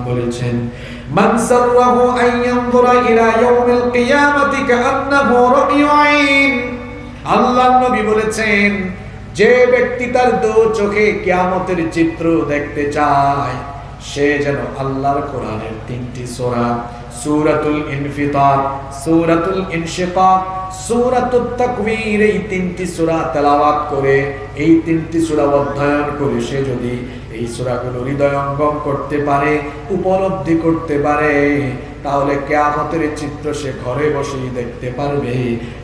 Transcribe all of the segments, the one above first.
বলেছেন, মান সাররাহু আন ইয়ানজুরা ইলা ইয়াউমিল কিয়ামাতি কাআন্নাহু রা'য়ু আইন। আল্লাহর নবী বলেছেন, যে ব্যক্তি তার দু চোখে কিয়ামতের চিত্র দেখতে চায়, সে যেন আল্লাহর কোরআনের তিনটি সূরা, সূরাতুল ইনফিতার, সূরাতুল ইনশিকাক, সূরাতুত তাকবীর, এই তিনটি সূরা তেলাওয়াত করে, এই তিনটি সূরা অধ্যয়ন করে সে যদি এই সূরাগুলো হৃদয়ঙ্গম করতে পারে, উপলব্ধি করতে পারে, তাহলে কিয়ামতের চিত্র সে ঘরে বসেই দেখতে পারবে।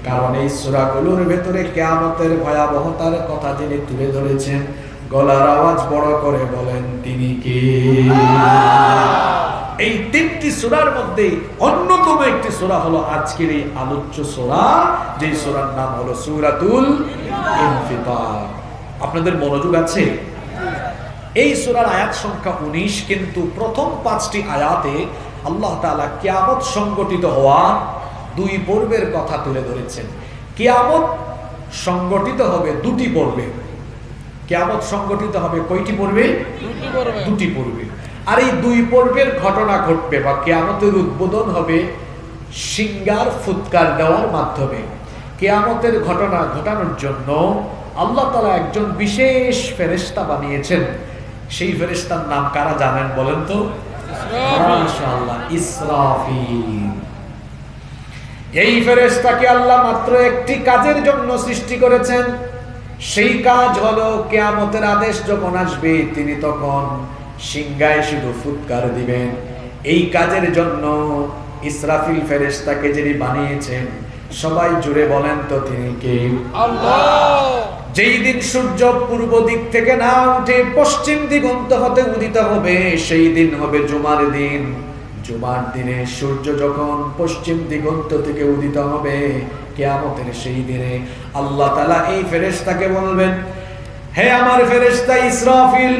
কারণ এই সূরাগুলোর ভেতরে কিয়ামতের ভয়াবহতার কথা যিনি তুলে ধরেছেন, গলার আওয়াজ বড় করে বলেন তিনি কে? এই তিনটি সূরার মধ্যে অন্যতম একটি সূরা হলো আজকের এই আলোচ্য সূরা, যে সূরার নাম হলো সূরাতুল ইনফিতার। আপনাদের মনোযোগ আছে? এই সূরার আয়াত সংখ্যা 19, কিন্তু প্রথম 5টি আয়াতে আল্লাহ তাআলা কিয়ামত সংগঠিত হওয়া 2 পর্বের কথা তুলে ধরেছেন। কিয়ামত সংগঠিত হবে 2টি পর্বে। কিয়ামত সংগঠিত হবে কয়টি পর্বে? 2টি পর্বে। আর এই 2 পর্বের ঘটনা ঘটবে বা কিয়ামতের উদ্বোধন হবে সিঙ্গার ফুৎকার দেওয়ার মাধ্যমে। কিয়ামতের ঘটনা ঘটানোর জন্য আল্লাহ তাআলা একজন বিশেষ ফেরেশতা বানিয়েছেন। সেই ফেরেশতার নাম কারা জানেন বলেন তো? মাশাআল্লাহ, ইসরাফিল। এই ফেরেশতাকে আল্লাহ মাত্র একটি কাজের জন্য সৃষ্টি করেছেন। সেই কাজ হলো কিয়ামতের আদেশ যখন আসবে তিনি তখন সিংহায় শুধু ফুৎকার দিবেন। এই কাজের জন্য ইসরাফিল ফেরেশতাকে যিনি বানিয়েছেন, সবাই জুড়ে বলেন তো তিনি কে? আল্লাহ। যেই দিন সূর্য পূর্ব দিক থেকে না উঠে পশ্চিম দিগন্ত হতে উদিত হবে, সেই দিন হবে জুমার দিন। জুমার দিনে সূর্য যখন পশ্চিম দিগন্ত থেকে উদিত হবে, কিয়ামতের সেই দিনে আল্লাহ তাআলা এই ফেরেশতাকে বলবেন, হে আমার ফেরেশতা ইসরাফিল,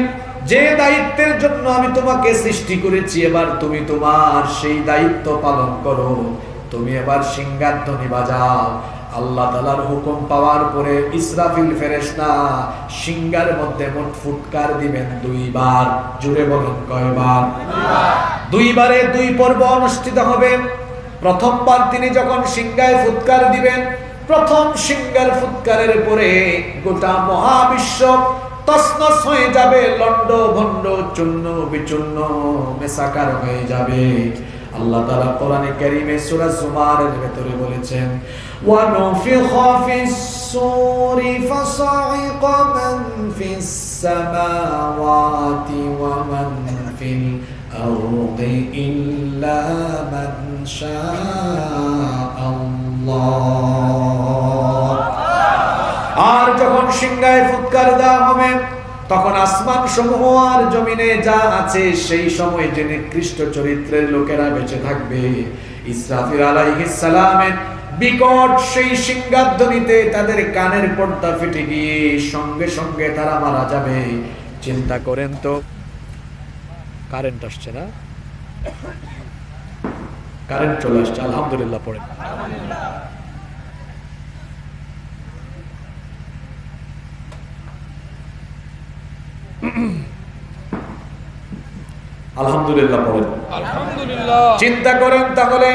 যে দায়িত্বের জন্য আমি তোমাকে সৃষ্টি করেছি, এবার তুমি তোমার সেই দায়িত্ব পালন করো। তুমি এবার সিংহার ধ্বনি বাজাও। আল্লাহ তাআলার হুকুম পাওয়ার পরে ইসরাফিল ফেরেশতা সিংহার মধ্যে মোট ফুৎকার দিবেন 2 বার। জুড়ে বলেন কয়বার? 2 বারে 2 পর্ব অনুষ্ঠিত হবে। প্রথমবার তিনি যখন সিংহায় ফুৎকার দিবেন, প্রথম সিংহার ফুৎকারের পরে গোটা মহাবিশ্ব তছনছ হয়ে যাবে, লন্ড ভন্ড চূর্ণ বিচূর্ণ মেসাকার হয়ে যাবে। আল্লাহ তাআলা কোরআনে কারীমে সূরা জুমারের ভেতরে বলেছেন, ওয়া নুফিখা ফিস সূরি ফাসাইকা মান ফিস সামাওয়াতি ওয়া মান ফিল আরদি ইল্লা মান শাআল্লাহ। আর যখন সিংহায় ফুৎকার দেওয়া হবে, তখন আসমান সমূহ আর জমিনে যা আছে সেই সময় যে নিকৃষ্ট চরিত্রের লোকেরা বেঁচে থাকবে, ইসরাফিল আলাইহিস সালামের বিকট সেই সিংহাধ্বনিতে তাদের কানের পর্দা ফেটে গিয়ে সঙ্গে সঙ্গে তারা মারা যাবে। চিন্তা করেন তো, কারেন্ট আসছে না? কারেন্ট চলে আসছে, আলহামদুলিল্লাহ পড়েন। আলহামদুলিল্লাহ পড়েন। আলহামদুলিল্লাহ। চিন্তা করেন তাহলে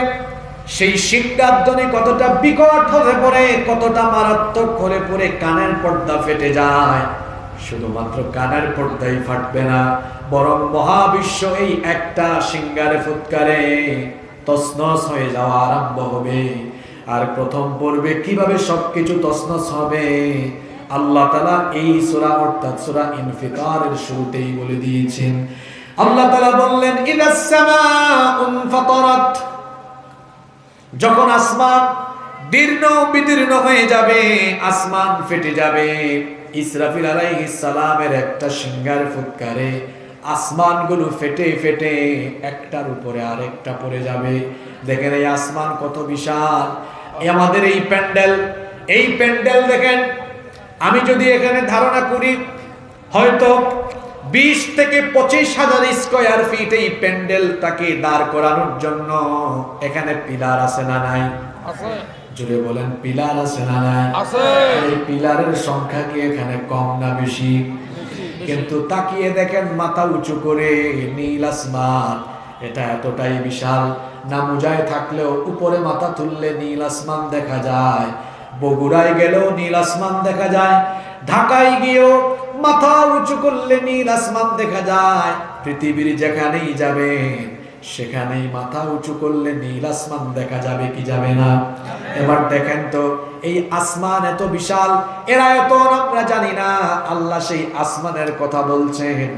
সেই সিংহাধ্বনি কতটা বিকট হয়ে পড়ে, কতটা মারাত্মক করে পড়ে কানের পর্দা ফেটে যায়। শুধুমাত্র কানের পর্দাই ফাটবে না, বরং মহাবিশ্ব এই একটা সিংহারে ফুৎকারে তছনছ হয়ে যাওয়া আরম্ভ হবে। আর প্রথম পর্বে কিভাবে সবকিছু তছনছ হবে আল্লাহ তাআলা এই সূরা অর্থাৎ সূরা ইনফিতারের শুরুতেই বলে দিয়েছেন। আল্লাহ তাআলা বললেন, ইদাস সামাউন ফাতারাত, যখন আসমান দীর্ণ বিদীর্ণ হয়ে যাবে, আসমান ফেটে যাবে, ইসরাফিল আলাইহিস সালামের একটা সিংহার ফুৎকারে আসমানগুলো ফেটে ফেটে একটার উপরে আরেকটা পড়ে যাবে। দেখেন এই আসমান কত বিশাল। আমাদের এই প্যান্ডেল দেখেন, আমি যদি এখানে ধারণা করি হয়তো 20 থেকে 25,000 স্কয়ার ফিট এই প্যান্ডেলটাকে দাঁড় করানোর জন্য এখানে পিলার আছে না নাই? আছে। জুড়ে বলেন, পিলার আছে না নাই? আছে। এই পিলারের সংখ্যা কি এখানে কম না বেশি? কিন্তু তাকিয়ে দেখেন মাথা উঁচু করে নীল আসমান, এটা এতটাই বিশাল, নামুজায় থাকলেও উপরে মাথা তুললে নীল আসমান দেখা যায়, বগুড়ায় গেলেও নীল আসমান দেখা যায়, ঢাকায় গিয়েও মাথা উঁচু করলে নীল আসমান দেখা যায়। পৃথিবীর যেখানেই যাবেন সেখানেই মাথা উঁচু করলে নীল আসমান দেখা যাবে কি যাবে না? এবার দেখেন তো, এই আসমান এত বিশাল, এরা এত আমরা জানি না, আল্লাহ সেই আসমানের কথা বলছেন।